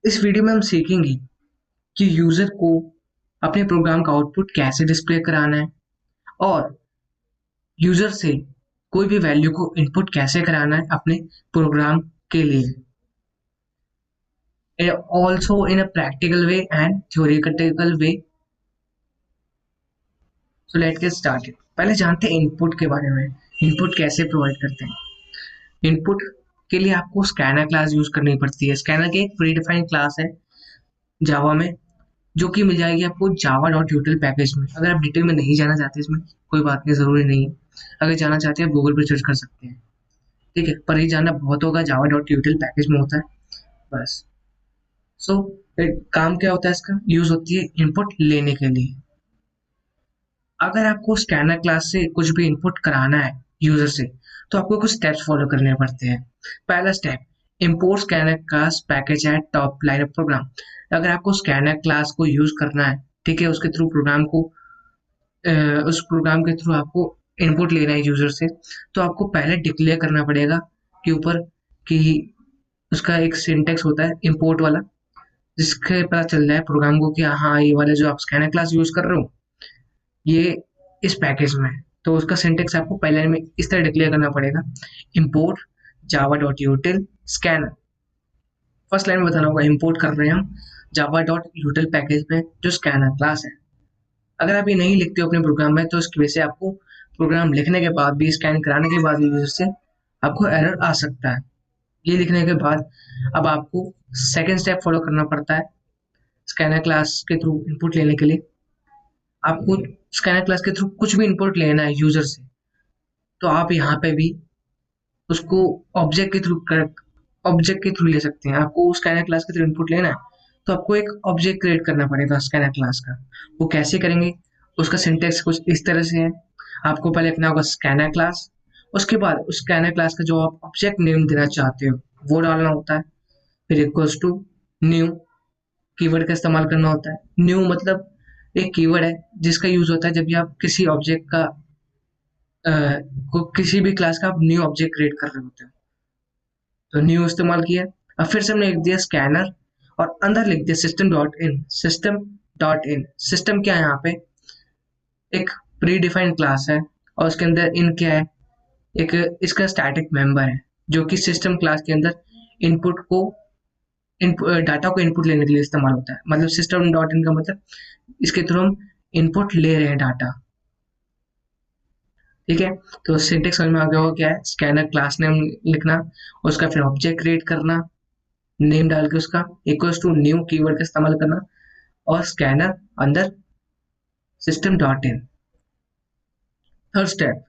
इस वीडियो में हम सीखेंगे कि यूजर को अपने प्रोग्राम का आउटपुट कैसे डिस्प्ले कराना है और यूजर से कोई भी वैल्यू को इनपुट कैसे कराना है अपने प्रोग्राम के लिए, also in a practical way and theoretical way. So let get started. पहले जानते हैं इनपुट के बारे में। इनपुट कैसे प्रोवाइड करते हैं। इनपुट के लिए आपको स्कैनर क्लास यूज करनी पड़ती है। स्कैनर की एक प्री डिफाइंड क्लास है जावा में, जो कि मिल जाएगी आपको जावा डॉट यूटिल पैकेज में। अगर आप डिटेल में नहीं जाना चाहते इसमें कोई बात नहीं, जरूरी नहीं है। अगर जाना चाहते हैं आप गूगल पर सर्च कर सकते हैं, ठीक है। पर ये जानना बहुत होगा, जावा डॉट यूटिल पैकेज में होता है बस। सो काम क्या होता है, इसका यूज होती है इनपुट लेने के लिए। अगर आपको स्कैनर क्लास से कुछ भी इनपुट कराना है यूजर से, तो आपको कुछ स्टेप्स फॉलो करने पड़ते हैं। पहला step, import scanner class package at top line of program. अगर आपको स्कैनर क्लास को यूज करना है, ठीक है, उसके थ्रू प्रोग्राम को उस प्रोग्राम के थ्रू आपको इनपुट लेना है यूजर से, तो आपको पहले डिक्लेयर करना पड़ेगा कि ऊपर कि उसका एक सिंटेक्स होता है इंपोर्ट वाला, जिसके पता चल जाए प्रोग्राम को कि हाँ ये वाला जो आप स्कैनर क्लास यूज कर रहे हो ये इस पैकेज में है। तो उसका सिंटेक्स आपको पहले लाइन में इस तरह डिक्लेयर करना पड़ेगा, import Java dot यूटिल scanner. First line में बताना होगा इंपोर्ट कर रहे हैं हम जावा डॉट यूटिल पैकेज में जो स्कैनर क्लास है। अगर आप ये नहीं लिखते हो अपने प्रोग्राम में, तो इसकी वजह से आपको प्रोग्राम लिखने के बाद भी, स्कैन कराने के बाद भी यूजर से आपको एरर आ सकता है। ये लिखने के बाद अब आपको सेकेंड स्टेप फॉलो करना पड़ता है स्कैनर क्लास के थ्रू इनपुट लेने के लिए। आपको स्कैनर क्लास के थ्रू कुछ भी इनपुट लेना है यूजर से, तो आप यहाँ पे भी उसको ऑब्जेक्ट के थ्रू ले सकते हैं। आपको स्कैनर क्लास के थ्रू इनपुट लेना है, तो आपको एक ऑब्जेक्ट क्रिएट करना पड़ेगा स्कैनर क्लास का। वो कैसे करेंगे, उसका सिंटेक्स कुछ इस तरह से है। आपको पहले लिखना होगा स्कैनर क्लास, उसके बाद उस स्कैनर क्लास का जो आप ऑब्जेक्ट नेम देना चाहते हो वो डालना होता है। फिर इक्वल्स टू न्यू कीवर्ड का इस्तेमाल करना होता है। न्यू मतलब एक कीवर्ड है जिसका यूज होता है जब भी आप किसी ऑब्जेक्ट का किसी भी क्लास का आप न्यू ऑब्जेक्ट क्रिएट कर रहे होते हो, तो न्यू इस्तेमाल किया। अब फिर से हमने लिख दिया स्कैनर और अंदर लिख दिया सिस्टम डॉट इन। सिस्टम डॉट इन, सिस्टम क्या है, यहाँ पे एक प्री डिफाइंड क्लास है और उसके अंदर इन क्या है, एक इसका स्टैटिक मेंबर है जो कि सिस्टम क्लास के अंदर इनपुट को डाटा को इनपुट लेने के लिए इस्तेमाल होता है। मतलब सिस्टम डॉट इन का मतलब इसके थ्रू हम इनपुट ले रहे हैं डाटा, ठीक है। तो सिंटेक्स समझ में आ गया होगा क्या है, स्कैनर क्लास नेम लिखना, उसका फिर ऑब्जेक्ट क्रिएट करना, नेम डाल के उसका इक्वल्स टू न्यू कीवर्ड का इस्तेमाल करना, और स्कैनर अंदर सिस्टम डॉट इन। थर्ड स्टेप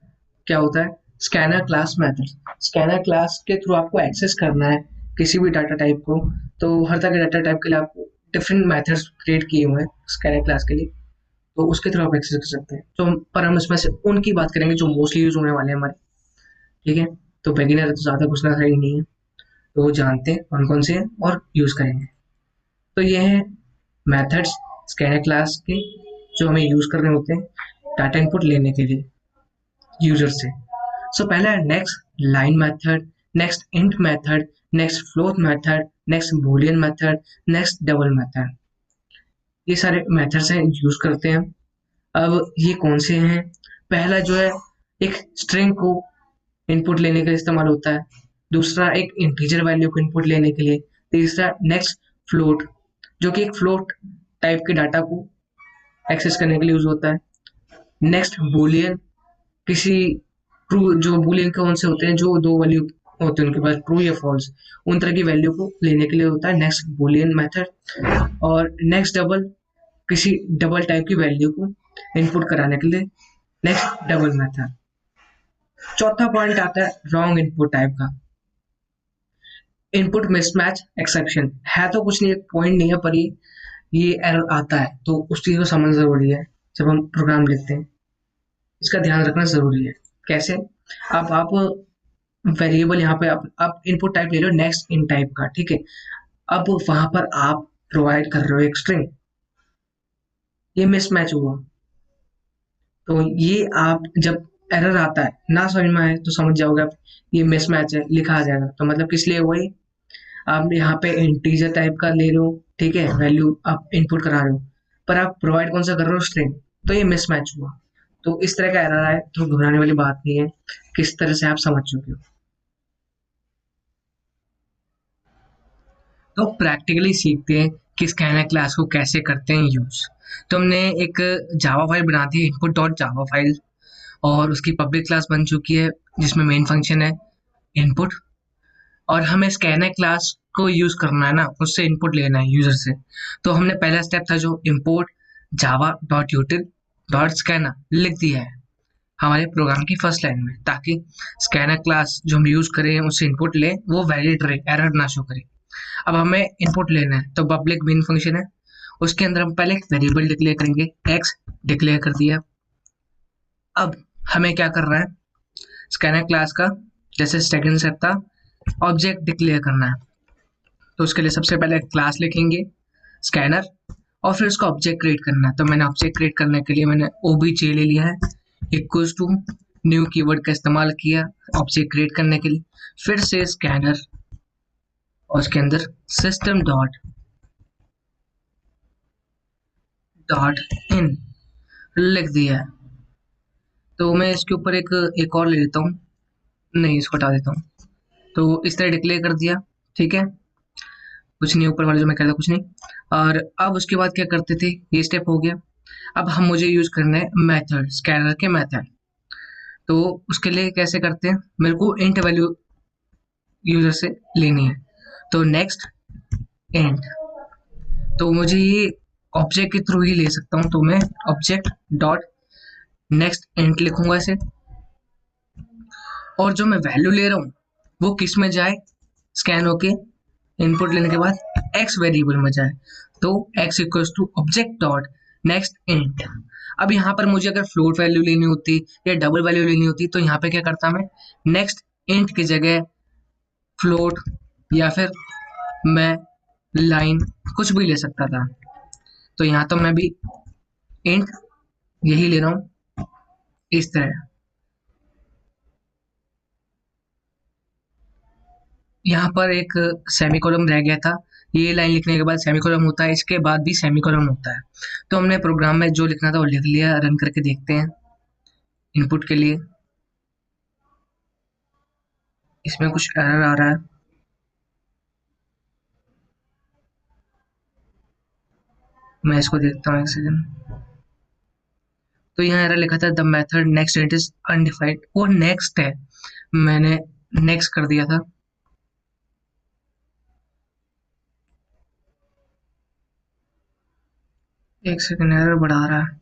क्या होता है, scanner class method. Scanner class के थ्रू आपको एक्सेस करना है किसी भी डाटा टाइप को, तो हर तरह के डाटा टाइप के लिए आपको डिफरेंट मेथड्स क्रिएट किए हुए हैं स्कैनर क्लास के लिए, तो उसके थ्रू आप एक्सेस कर सकते हैं। तो पर हम इसमें से उनकी बात करेंगे जो मोस्टली यूज होने वाले हैं हमारे, ठीक है। तो बिगिनर तो ज़्यादा घुसना सही नहीं है, तो वो जानते हैं कौन कौन से हैं और यूज़ करेंगे। तो ये हैं मेथड्स स्कैनर क्लास के जो हमें यूज़ करने होते हैं डाटा इनपुट लेने के लिए यूजर से। सो पहला है next line method, next int method, next float method, next Boolean method, next double method. ये सारे मेथड्स हैं यूज करते हैं। अब ये कौन से हैं, पहला जो है एक स्ट्रिंग को इनपुट लेने के लिए इस्तेमाल होता है। दूसरा एक इंटीजर वैल्यू को इनपुट लेने के लिए। तीसरा नेक्स्ट फ्लोट, जो कि एक फ्लोट टाइप के डाटा को एक्सेस करने के लिए यूज होता है। नेक्स्ट बूलियन, किसी ट्रू, जो बूलियन कौन से होते हैं जो दो वैल्यू होते हैं उनके पास, ट्रू या फॉल्स, उन तरह की वैल्यू को लेने के लिए होता है नेक्स्ट बूलियन मेथड। और नेक्स्ट डबल, किसी डबल टाइप की वैल्यू को इनपुट कराने के लिए नेक्स्ट डबल मेथड। चौथा पॉइंट आता है रॉन्ग इनपुट टाइप का, इनपुट मिसमैच एक्सेप्शन। है तो कुछ नहीं, एक पॉइंट नहीं है, पर ये एरर आता है, तो उस चीज को समझना जरूरी है जब हम प्रोग्राम लिखते हैं। इसका ध्यान रखना जरूरी है। कैसे, अब आप वेरिएबल यहाँ पे आप इनपुट टाइप ले लो नेक्स्ट इन टाइप का, ठीक है। अब वहां पर आप प्रोवाइड कर रहे हो एक स्ट्रिंग, ये मिसमैच हुआ, तो ये आप जब एरर आता है ना समझ में आए तो समझ जाओगे आप ये मिसमैच है, लिखा आ जाएगा। तो मतलब किस लिए हुआ ये, आप यहाँ पे इंटीजर टाइप का ले रहे हो, ठीक है, वैल्यू आप इनपुट करा रहे हो, पर आप प्रोवाइड कौन सा कर रहे हो, स्ट्रिंग, तो ये मिसमैच हुआ। तो इस तरह का एरर आए तो घबराने वाली बात नहीं है, किस तरह से आप समझ चुके हो। तो प्रैक्टिकली सीखते हैं कि स्कैनर क्लास को कैसे करते हैं यूज। तो हमने एक जावा फाइल बना दी, इनपुट डॉट जावा फाइल, और उसकी पब्लिक क्लास बन चुकी है जिसमें मेन फंक्शन है इनपुट, और हमें स्कैनर क्लास को यूज करना है ना, उससे इनपुट लेना है यूजर से। तो हमने पहला स्टेप था जो import Java dot यूटिल dot scanner लिख दिया है हमारे प्रोग्राम की फर्स्ट लाइन में, ताकि स्कैनर क्लास जो हम यूज करें उससे इनपुट ले वो वैलिड रहे, एरर ना शो करे। अब हमें इनपुट लेना है तो पब्लिक मेन फंक्शन है, उसके अंदर हम पहले एक वेरिएबल डिक्लेयर करेंगे, एक्स डिक्लेयर कर दिया। अब हमें क्या करना है, स्कैनर क्लास का जैसे सेकंड स्टेप था ऑब्जेक्ट डिक्लेयर करना है। तो उसके लिए सबसे पहले क्लास लिखेंगे स्कैनर, और फिर उसका ऑब्जेक्ट क्रिएट करना है। तो मैंने ऑब्जेक्ट क्रिएट करने के लिए मैंने ओबीजे ले लिया है, इक्वल्स टू न्यू कीवर्ड का इस्तेमाल किया ऑब्जेक्ट क्रिएट करने के लिए, फिर से स्कैनर और उसके अंदर सिस्टम डॉट डॉट इन लिख दिया है। तो मैं इसके ऊपर एक और ले लेता हूँ, नहीं इसको हटा देता हूँ। तो इस तरह डिक्लेयर कर दिया, ठीक है, कुछ नहीं, ऊपर वाले जो मैं कहता कुछ नहीं। और अब उसके बाद क्या करते थे, ये स्टेप हो गया। अब हम मुझे यूज करना है मेथड, स्कैनर के मेथड। तो उसके लिए कैसे करते हैं, मेरे को इंट वैल्यू यूजर से लेनी है, तो नेक्स्ट इंट। तो मुझे ये ऑब्जेक्ट के थ्रू ही ले सकता हूँ, तो मैं ऑब्जेक्ट डॉट नेक्स्ट इंट लिखूंगा इसे, और जो मैं वैल्यू ले रहा हूँ वो किस में जाए, स्कैन होके इनपुट लेने के बाद एक्स वेरिएबल में जाए। तो X equals to object dot next int. अब यहाँ पर मुझे अगर फ्लोट वैल्यू लेनी होती या डबल वैल्यू लेनी होती तो यहाँ पे क्या करता मैं, नेक्स्ट इंट की जगह फ्लोट या फिर मैं लाइन कुछ भी ले सकता था। तो यहाँ तो मैं भी इंट यही ले रहा हूँ इस तरह। यहाँ पर एक सेमीकोलन रह गया था, ये लाइन लिखने के बाद सेमीकोलन होता है, इसके बाद भी सेमीकोलन होता है। तो हमने प्रोग्राम में जो लिखना था वो लिख लिया, रन करके देखते हैं इनपुट के लिए। इसमें कुछ एरर आ रहा है, मैं इसको देखता हूँ एक सेकंड। तो यहाँ एरर लिखा था the method next int is undefined, वो नेक्स्ट है, मैंने नेक्स्ट कर दिया था। एक सेकंड, एरर बढ़ा रहा है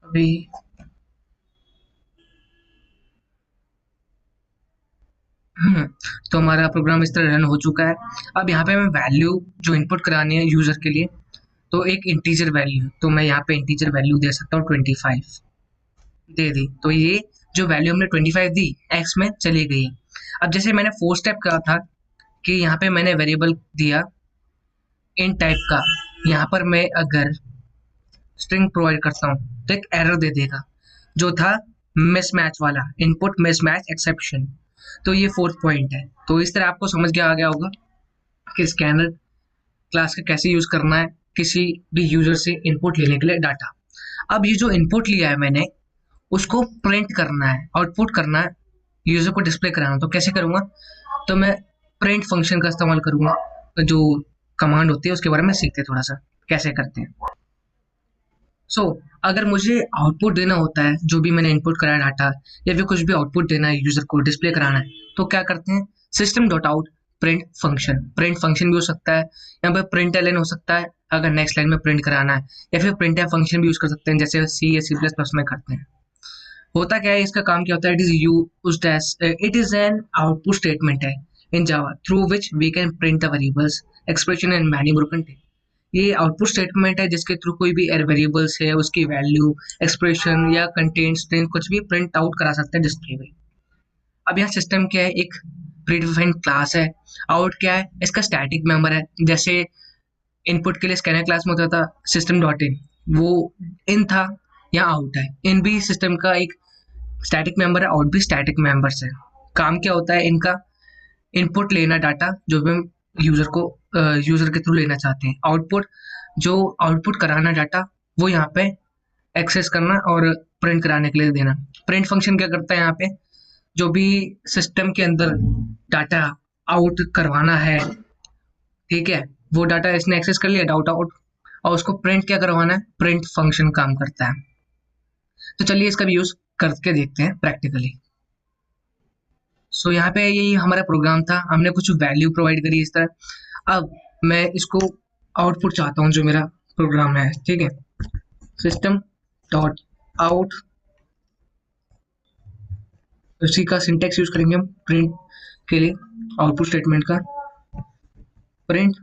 अभी। हम्म, तो हमारा प्रोग्राम इस तरह रन हो चुका है। अब यहाँ पे हमें वैल्यू जो इनपुट करानी है यूजर के लिए, तो एक इंटीजर वैल्यू, तो मैं यहाँ पे इंटीजर वैल्यू दे सकता हूँ 25 दे दी। तो ये जो वैल्यू हमने 25 दी एक्स में चली गई। अब जैसे मैंने फोर स्टेप कहा था कि यहाँ पे मैंने वेरिएबल दिया इन टाइप का, यहाँ पर मैं अगर स्ट्रिंग प्रोवाइड करता हूँ तो एक एरर दे देगा जो था मिसमैच वाला, इनपुट मिसमैच एक्सेप्शन। तो ये फोर्थ पॉइंट है। तो इस तरह आपको समझ गया आ गया होगा कि स्कैनर क्लास का कैसे यूज करना है किसी भी यूजर से इनपुट लेने के लिए डाटा। अब ये जो इनपुट लिया है मैंने उसको प्रिंट करना है, आउटपुट करना है, यूजर को डिस्प्ले कराना। तो कैसे करूंगा, तो मैं प्रिंट फंक्शन का इस्तेमाल करूंगा। जो कमांड होती है उसके बारे में सीखते हैं थोड़ा सा कैसे करते हैं। सो अगर मुझे आउटपुट देना होता है जो भी मैंने इनपुट कराया डाटा, या फिर कुछ भी आउटपुट देना है यूजर को डिस्प्ले कराना है, तो क्या करते हैं, system dot out print function भी हो सकता है, यहाँ पे प्रिंट एलन हो सकता है अगर नेक्स्ट लाइन में प्रिंट कराना है, या फिर प्रिंट फंक्शन भी यूज कर सकते हैं जैसे सी या सी प्लस प्लस में करते हैं। होता क्या है, इसका काम क्या होता है, it is an output statement है in Java through which we can print the variables expression and many more content. ये आउटपुट स्टेटमेंट है जिसके थ्रू कोई भी वेरिएबल्स है उसकी वैल्यू, एक्सप्रेशन या कंटेंट स्ट्रिंग कुछ भी प्रिंट आउट करा सकते हैं डिस्प्ले में। अब यहाँ सिस्टम क्या है, एक प्रीडिफाइंड क्लास है। आउट क्या है, इसका स्टैटिक मेंबर है। जैसे इनपुट के लिए स्कैनर क्लास में होता था सिस्टम डॉट इन, वो इन था, यहाँ आउट है। इन भी सिस्टम का एक स्टैटिक मेंबर है, आउट भी स्टैटिक मेंबर्स है। काम क्या होता है इनका, इनपुट लेना डाटा जो भी हम यूजर के थ्रू लेना चाहते हैं। आउटपुट जो आउटपुट कराना डाटा वो यहाँ पे एक्सेस करना और प्रिंट कराने के लिए देना। प्रिंट फंक्शन क्या करता है यहाँ पे, जो भी सिस्टम के अंदर डाटा आउट करवाना है, ठीक है, वो डाटा इसने एक्सेस कर लिया डाटा आउट, और उसको प्रिंट क्या करवाना है, प्रिंट फंक्शन काम करता है। तो चलिए इसका भी यूज करके देखते हैं प्रैक्टिकली। सो यहाँ पे यही हमारा प्रोग्राम था, हमने कुछ वैल्यू प्रोवाइड करी इस तरह। अब मैं इसको आउटपुट चाहता हूँ जो मेरा प्रोग्राम है, ठीक है, सिस्टम डॉट आउट, उसी का सिंटेक्स यूज करेंगे हम प्रिंट के लिए, आउटपुट स्टेटमेंट का प्रिंट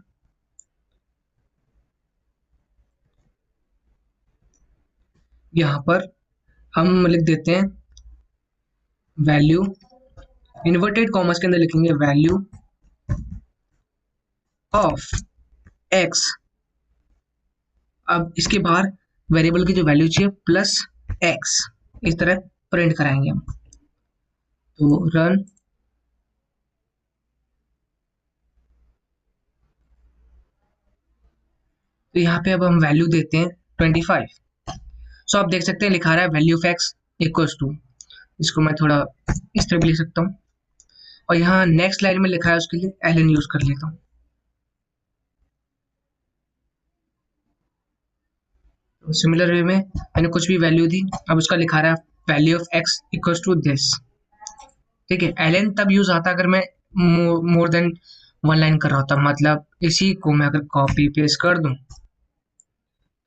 यहाँ पर हम लिख देते हैं वैल्यू, इन्वर्टेड कॉमर्स के अंदर लिखेंगे वैल्यू ऑफ एक्स। अब इसके बाहर वेरिएबल की जो वैल्यू चाहिए प्लस एक्स, इस तरह प्रिंट कराएंगे हम। तो रन, तो यहाँ पे अब हम वैल्यू देते हैं 25। सो आप देख सकते हैं लिखा रहा है value of X equals to, इसको मैं थोड़ा इस तरह भी लिख सकता हूँ, और यहाँ नेक्स्ट लाइन में लिखा है उसके लिए एलन यूज कर लेता हूँ। तो सिमिलर वे में मैंने कुछ भी वैल्यू दी, अब उसका लिखा रहा है value of X equals to this, ठीक है। एलन तब यूज आता अगर मैं मोर देन वन लाइन कर रहा होता, मतलब इसी को मैं अगर कॉपी पेस्ट कर दूं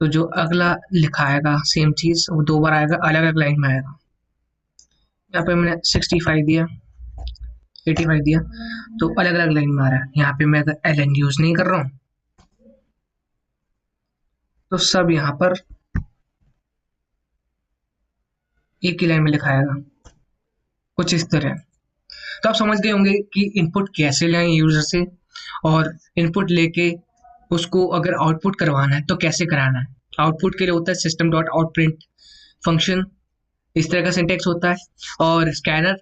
तो जो अगला लिखा आएगा सेम चीज वो दो बार आएगा, अलग अलग लाइन में आएगा। यहाँ पे मैंने 65 दिया, 85 दिया, तो अलग अलग लाइन में आ रहा है। यहाँ पे मैं अगर एलन यूज नहीं कर रहा हूँ तो सब यहाँ पर एक ही लाइन में लिखा आएगा, कुछ इस तरह। तो आप समझ गए होंगे कि इनपुट कैसे लें यूजर से, और इनपुट लेके उसको अगर आउटपुट करवाना है तो कैसे कराना है। आउटपुट के लिए होता है system dot out print function, इस तरह का सिंटेक्स होता है। और स्कैनर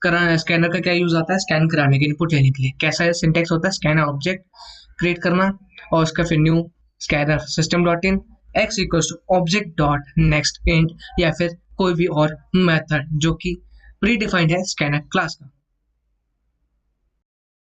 का क्या यूज आता है, स्कैन कराने के, इनपुट लेने के लिए कैसा सिंटेक्स होता है, स्कैनर ऑब्जेक्ट क्रिएट करना और उसका फिर new scanner system dot in X equals to object dot next int, या फिर कोई भी और मेथड जो कि प्री डिफाइंड है स्कैनर क्लास का।